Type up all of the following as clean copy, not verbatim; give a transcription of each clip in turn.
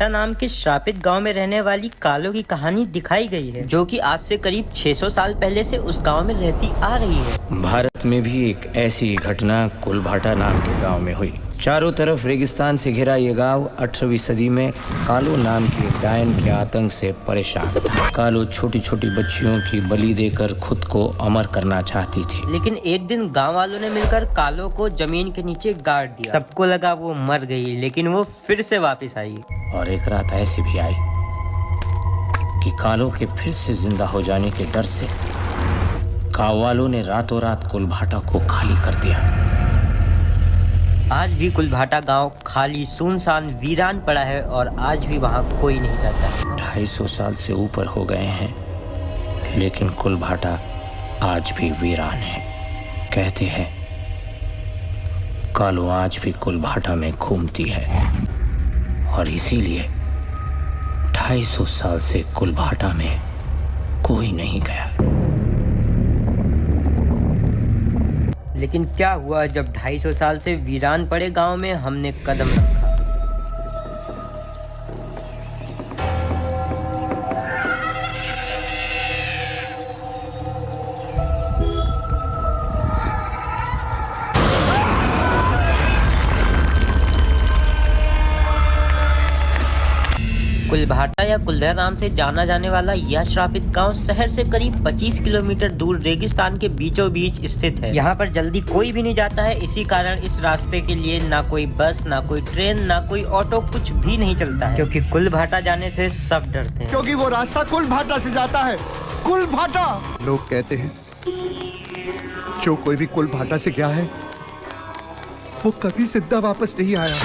कुलभाटा नाम के श्रापित गांव में रहने वाली कालो की कहानी दिखाई गई है, जो कि आज से करीब 600 साल पहले से उस गांव में रहती आ रही है। भारत में भी एक ऐसी घटना कुलभाटा नाम के गांव में हुई। चारों तरफ रेगिस्तान से घिरा ये गांव 18वीं सदी में कालो नाम के डायन के आतंक से परेशान था। कालो छोटी छोटी बच्चियों की बलि देकर खुद को अमर करना चाहती थी, लेकिन एक दिन गांव वालों ने मिलकर कालो को जमीन के नीचे गाड़ दिया। सबको लगा वो मर गई, लेकिन वो फिर से वापस आई। और एक रात ऐसी भी आई कि कालो के फिर से जिंदा हो जाने के डर से गांव वालों ने रातों रात कुलभाटा को खाली कर दिया। आज भी कुलभाटा गांव खाली सुनसान वीरान पड़ा है और आज भी वहां कोई नहीं जाता। 250 साल से ऊपर हो गए हैं, लेकिन कुलभाटा आज भी वीरान है। कहते हैं कालो आज भी कुलभाटा में घूमती है और इसीलिए 250 साल से कुलभाटा में कोई नहीं गया। लेकिन क्या हुआ जब 250 साल से वीरान पड़े गांव में हमने कदम रखा। कुलभाटा या कुलधरा नाम से जाना जाने वाला यह श्रापित गांव शहर से करीब 25 किलोमीटर दूर रेगिस्तान के बीचों बीच स्थित है। यहाँ पर जल्दी कोई भी नहीं जाता है, इसी कारण इस रास्ते के लिए ना कोई बस, ना कोई ट्रेन, ना कोई ऑटो, कुछ भी नहीं चलता है, क्योंकि कुलभाटा जाने से सब डरते हैं। क्योंकि वो रास्ता कुलभाटा से जाता है। कुलभाटा! लोग कहते हैं जो कोई भी कुलभाटा से गया है वो कभी जिंदा वापस नहीं आया।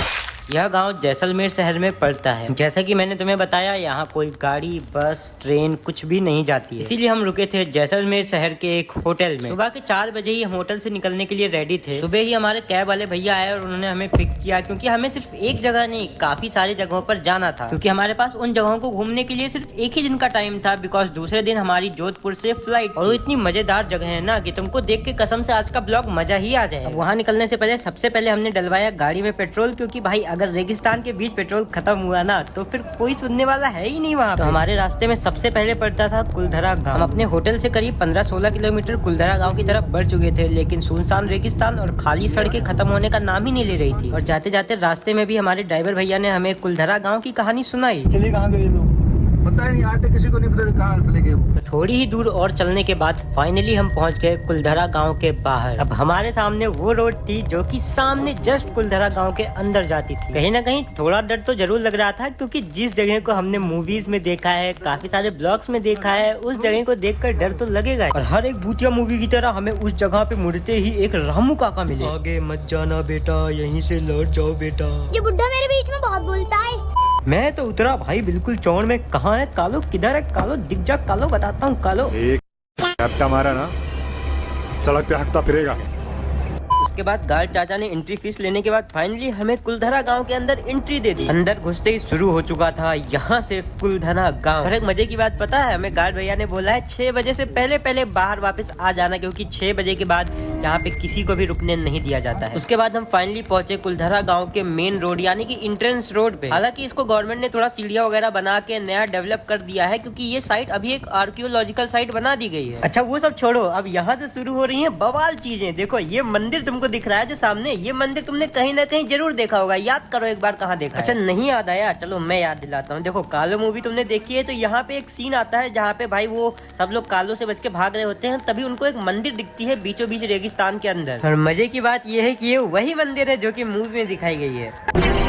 यह गांव जैसलमेर शहर में पड़ता है। जैसा कि मैंने तुम्हें बताया, यहाँ कोई गाड़ी, बस, ट्रेन कुछ भी नहीं जाती है। इसीलिए हम रुके थे जैसलमेर शहर के एक होटल में। सुबह के 4 बजे ही हम होटल से निकलने के लिए रेडी थे। सुबह ही हमारे कैब वाले भैया आए और उन्होंने हमें पिक किया, क्योंकि हमें सिर्फ एक जगह नहीं, काफी सारी जगहों पर जाना था। क्योंकि हमारे पास उन जगहों को घूमने के लिए सिर्फ एक ही दिन का टाइम था, बिकॉज दूसरे दिन हमारी जोधपुर से फ्लाइट। और वो इतनी मजेदार जगह है ना कि तुमको देख के कसम से आज का ब्लॉग मजा ही आ जाए। वहाँ निकलने से पहले सबसे पहले हमने डलवाया गाड़ी में पेट्रोल, क्योंकि भाई अगर रेगिस्तान के बीच पेट्रोल खत्म हुआ ना तो फिर कोई सुनने वाला है ही नहीं वहाँ। तो हमारे रास्ते में सबसे पहले पड़ता था कुलधरा गांव। हम अपने होटल से करीब 15-16 किलोमीटर कुलधरा गांव की तरफ बढ़ चुके थे, लेकिन सुनसान रेगिस्तान और खाली सड़कें खत्म होने का नाम ही नहीं ले रही थी। और जाते जाते रास्ते में भी हमारे ड्राइवर भैया ने हमें कुलधरा गाँव की कहानी सुनाई। चलिए कहाँ गए लोग पता ही नहीं, आज तक किसी को नहीं पता कहाँ चले गए। तो थोड़ी ही दूर और चलने के बाद फाइनली हम पहुंच गए कुलधरा गांव के बाहर। अब हमारे सामने वो रोड थी जो कि सामने जस्ट कुलधरा गांव के अंदर जाती थी। कहीं ना कहीं थोड़ा डर तो जरूर लग रहा था, क्योंकि जिस जगह को हमने मूवीज में देखा है, काफी सारे ब्लॉग्स में देखा है, उस जगह को देखकर डर तो लगेगा। और हर एक भूतिया मूवी की तरह हमें उस जगह पे मुड़ते ही एक रामू काका मिले। आगे मत जाना बेटा, यहीं से लौट जाओ बेटा। ये बुड्ढा मेरे बीच में बहुत बोलता है। मैं तो उतरा भाई बिल्कुल चौड़ में। कहाँ है कालो, किधर है कालो, दिख जा कालो, बताता हूँ कालो। एक हफ्ता मारा ना, सड़क पे हफ्ता फिरेगा। उसके बाद गार्ड चाचा ने एंट्री फीस लेने के बाद फाइनली हमें कुलधरा गांव के अंदर एंट्री दे दी। अंदर घुसते ही शुरू हो चुका था यहाँ से कुलधरा गांव। और एक मजे की बात पता है, हमें गार्ड भैया ने बोला है 6 बजे से पहले पहले बाहर वापस आ जाना, क्योंकि 6 बजे के बाद यहाँ पे किसी को भी रुकने नहीं दिया जाता है। उसके बाद हम फाइनली पहुंचे कुलधरा गाँव के मेन रोड यानी कि एंट्रेंस रोड पे। हालांकि इसको गवर्नमेंट ने थोड़ा सीढ़ियाँ वगैरह बना के नया डेवलप कर दिया है, क्योंकि ये साइट अभी एक आर्कियोलॉजिकल साइट बना दी गई है। अच्छा वो सब छोड़ो, अब यहाँ से शुरू हो रही है बवाल चीजें। देखो ये मंदिर तुमको दिख रहा है जो सामने, ये मंदिर तुमने कहीं ना कहीं जरूर देखा होगा। याद करो एक बार कहाँ देखा। अच्छा नहीं याद आया, चलो मैं याद दिलाता हूँ। देखो कालो मूवी तुमने देखी है, तो यहाँ पे एक सीन आता है जहाँ पे भाई वो सब लोग कालो से बच के भाग रहे होते हैं, तभी उनको एक मंदिर दिखती है बीचों बीच रेगिस्तान के अंदर। और मजे की बात ये है कि ये वही मंदिर है जो कि मूवी में दिखाई गई है।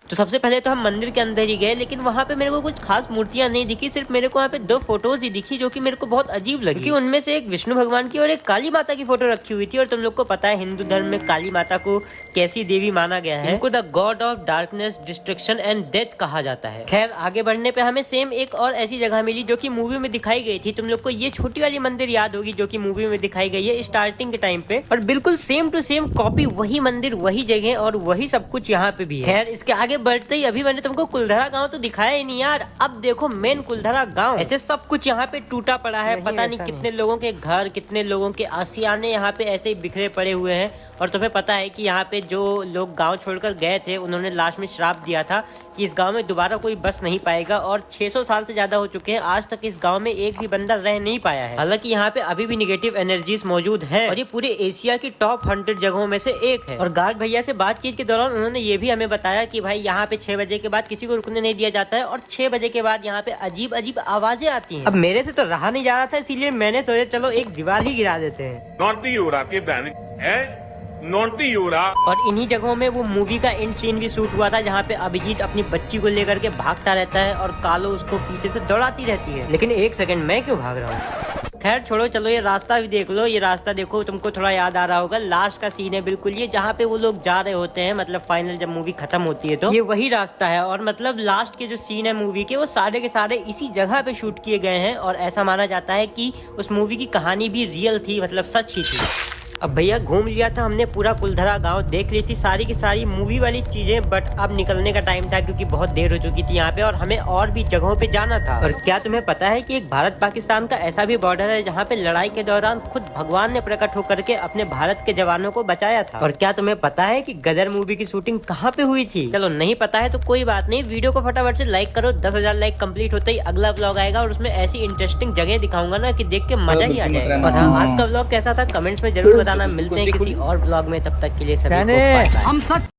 तो सबसे पहले तो हम मंदिर के अंदर ही गए, लेकिन वहाँ पे मेरे को कुछ खास मूर्तियां नहीं दिखी। सिर्फ मेरे को वहाँ पे 2 फोटोज ही दिखी, जो कि मेरे को बहुत अजीब लगी। क्योंकि उनमें से एक विष्णु भगवान की और एक काली माता की फोटो रखी हुई थी। और तुम लोग को पता है हिंदू धर्म में काली माता को कैसी देवी माना गया है, इनको the God of darkness, destruction and death कहा जाता है। खैर आगे बढ़ने पे हमें सेम एक और ऐसी जगह मिली जो की मूवी में दिखाई गई थी। तुम लोग को ये छोटी वाली मंदिर याद होगी जो की मूवी में दिखाई गई है स्टार्टिंग के टाइम पे, और बिल्कुल सेम टू सेम कॉपी, वही मंदिर, वही जगह और वही सब कुछ यहाँ पे भी है। खैर इसके आगे बढ़ते ही अभी मैंने तुमको कुलधरा गांव तो दिखाया ही नहीं यार। अब देखो मेन कुलधरा गांव। ऐसे सब कुछ यहाँ पे टूटा पड़ा है, पता नहीं कितने लोगों के घर, कितने लोगों के आशियाने यहाँ पे ऐसे ही बिखरे पड़े हुए हैं। और तुम्हें पता है कि यहाँ पे जो लोग गांव छोड़कर गए थे उन्होंने लास्ट में श्राप दिया था कि इस गांव में दोबारा कोई बस नहीं पाएगा। और 600 साल से ज्यादा हो चुके हैं, आज तक इस गांव में एक भी बंदा रह नहीं पाया है। हालांकि यहाँ पे अभी भी निगेटिव एनर्जीज मौजूद है और ये पूरे एशिया की टॉप 100 जगहों में से एक है। और गार्ड भैया से बातचीत के दौरान उन्होंने ये भी हमें बताया कि भाई यहाँ पे 6 बजे के बाद किसी को रुकने नहीं दिया जाता है और 6 बजे के बाद यहाँ पे अजीब अजीब आवाजें आती हैं। अब मेरे से तो रहा नहीं जा रहा था, इसीलिए मैंने सोचा चलो एक दीवार ही गिरा देते हैं। नॉटी हो रहा है, नॉटी हो रहा। और इन्हीं जगहों में वो मूवी का एंड सीन भी शूट हुआ था जहाँ पे अभिजीत अपनी बच्ची को लेकर के भागता रहता है और कालो उसको पीछे से दौड़ाती रहती है। लेकिन एक सेकंड, मैं क्यों भाग रहा हूँ? खैर छोड़ो, चलो ये रास्ता भी देख लो। ये रास्ता देखो, तुमको थोड़ा याद आ रहा होगा, लास्ट का सीन है बिल्कुल ये, जहाँ पे वो लोग जा रहे होते हैं, मतलब फाइनल जब मूवी खत्म होती है तो ये वही रास्ता है। और मतलब लास्ट के जो सीन है मूवी के, वो सारे के सारे इसी जगह पे शूट किए गए हैं। और ऐसा माना जाता है कि उस मूवी की कहानी भी रियल थी, मतलब सच ही थी। अब भैया घूम लिया था हमने पूरा कुलधरा गांव, देख ली थी सारी की सारी मूवी वाली चीजें, बट अब निकलने का टाइम था क्योंकि बहुत देर हो चुकी थी यहाँ पे और हमें और भी जगहों पे जाना था। और क्या तुम्हें पता है कि एक भारत पाकिस्तान का ऐसा भी बॉर्डर है जहाँ पे लड़ाई के दौरान खुद भगवान ने प्रकट होकर के अपने भारत के जवानों को बचाया था। और क्या तुम्हें पता है कि गदर मूवी की शूटिंग कहाँ पे हुई थी? चलो नहीं पता है तो कोई बात नहीं, वीडियो को फटाफट से लाइक करो। 10,000 लाइक कंप्लीट होते ही अगला ब्लॉग आएगा और उसमें ऐसी इंटरेस्टिंग जगह दिखाऊंगा ना कि देख के मजा ही आ जाएगा। और हाँ, आज का ब्लॉग कैसा था कमेंट्स में जरूर बताना। मिलते हैं किसी और ब्लॉग में, तब तक के लिए सभी को बाय बाय।